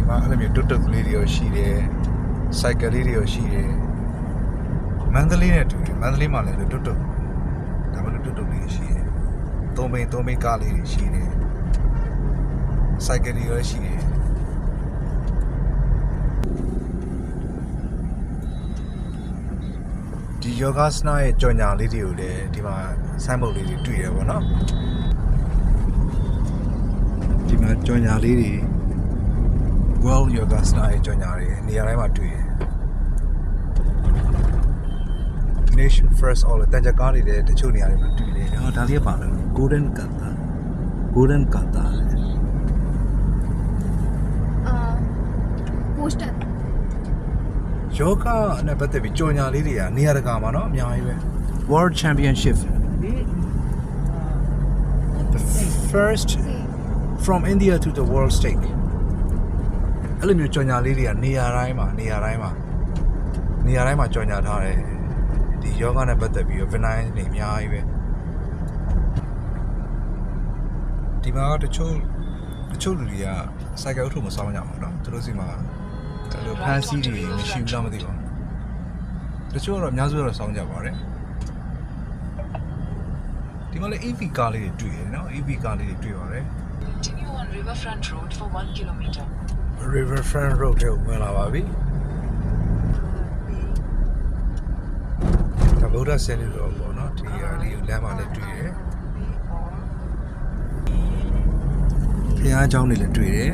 မှာအဲ့လိုမျိုးတွတ်ကလေးတွေရောရှိတယ်စိုက်ကလေးတွေရောရှိတယ်မန္တလေးနဲ့တူတယ်မန္တလေးမှာလည်းတွတ်ဒါမှမဟုတ်တွတ်လေးရှိတယ်သုံးဘိန်းကားလေးတွေရှိတယ်စိုက်ကလေးရောရှိတယ်ဒီယောဂစနာရဲ့ကြော်ညာလေးတွေကိုလည်းဒီမှာဆိုင်းဘုတ်လေးတွေတွေ့ရပါတော့ဒီမှာကြော်ညာလေးတွေ World Yoga Sna ရဲ့ကြော်ညာတွေနေရာတိုင်းမှာတွေ့တယ် Nation First All တန်ကြကားတွေလည်းတချို့နေရာတွေမှာတွေ့တယ်ဟောဒါလေးပါလို့ Golden Kanta poster Yoga နဲ့ပတ်သက်ပြီးကြော်ညာလေးတွေကနေရာတကာမှာเนาะအများကြီးပဲ World Championship the first from India to the world stage အဲ့လိုမျိုးကြော်ညာလေးတွေကနေရာတိုင်းမှာကြော်ညာထားတယ်ဒီယောဂနဲ့ပတ်သက်ပြီးတော့ Vinay နေအများကြီးပဲဒီမှာတချို့လူတွေကစိုက်ကယ်ထုတ်မဆောင်ကြဘူးเนาะသူတို့စီမှာအဲ့လိုဖန်စီတွေမရှိဘူးလားမသိပါဘူးတချို့တော့အများစုတော့ဆောင်ကြပါတယ်ဒီမှာလည်း EV ကားလေးတွေတွေ့ရတယ်เนาะ EV ကားလေးတွေတွေ့ပါတယ် Continue on Riverfront Road for 1 kilometer. Riverfront Road ကိုဝင်လာပါပြီဒါဗုဒ္ဓဆယ်လေးတော့ပေါ့เนาะဒီဟာလေးကိုလမ်းမှာလည်းတွေ့တယ်ဘုရားကျောင်းတွေလည်းတွေ့တယ်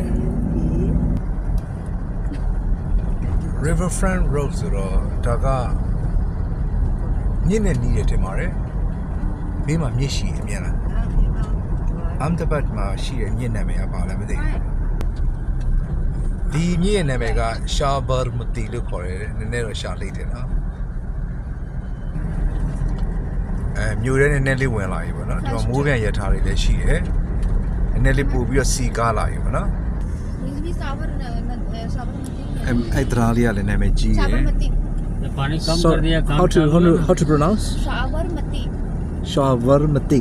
Riverfront Road ဆိုတော့ဒါကမြစ်နဲ့နီးတယ်ထင်ပါတယ်ဘေးမှာမြစ်ရှိအမြင်လားAhmedabad မှာရှိတဲ့မြစ်နာမည်ကဘာလဲမသိဘူးဒီမြစ်ရဲ့နာမည်က Sabarmati လို့ခေါ်တယ်နည်းနည်းတော့ရှာလိုက်တယ်နော်မြို့ထဲနည်းနည်းလေးဝင်လာပြီပေါ့နော်ဒီမှာမိုးပြန်ရထားတွေလည်းရှိတယ်နည်းနည်းလေးပို့ပြီးတော့စီကားလာပြီပေါ့နော် Sabarmati အဲ့ဒရာလေးကလည်းနာမည်ကြီးတယ် Sabarmati पानी कम कर दिया how to pronounce Sabarmati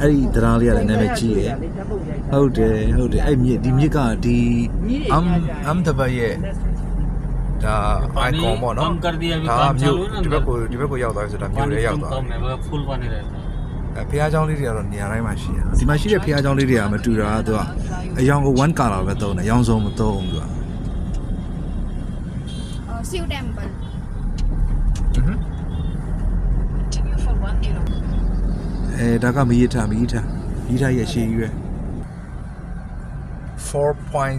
အဲ့ဒီဒရာလေးကလည်းနာမည်ကြီးတယ်ဟုတ်တယ်အဲ့မြစ်ဒီမြစ်ကဒီ Ahmedabad ရဲ့ဒါ icon ပေါ့နော် कम कर दिया अभी ဒါ काम မြို့ चालू है ဒီ ना ဘက်ကိုရောက်သွားပြီဆိုတာမြို့ထဲရောက်သွား कम है मतलब फुल पानी रहता है ဘုရားကျောင်းလေးတွေကတော့နေရာတိုင်းမှာရှိတယ်ဒီမှာရှိတဲ့ဘုရားကျောင်းလေးတွေကမတူတာကသူကအယောင်ကို1 color ပဲသုံးတယ်အယောင်စုံမသုံးဘူးသူက Shiv temple Continue for 1 kilometer. ဒါကမီးရထားရဲ့ရှေးကြီးပဲ4.6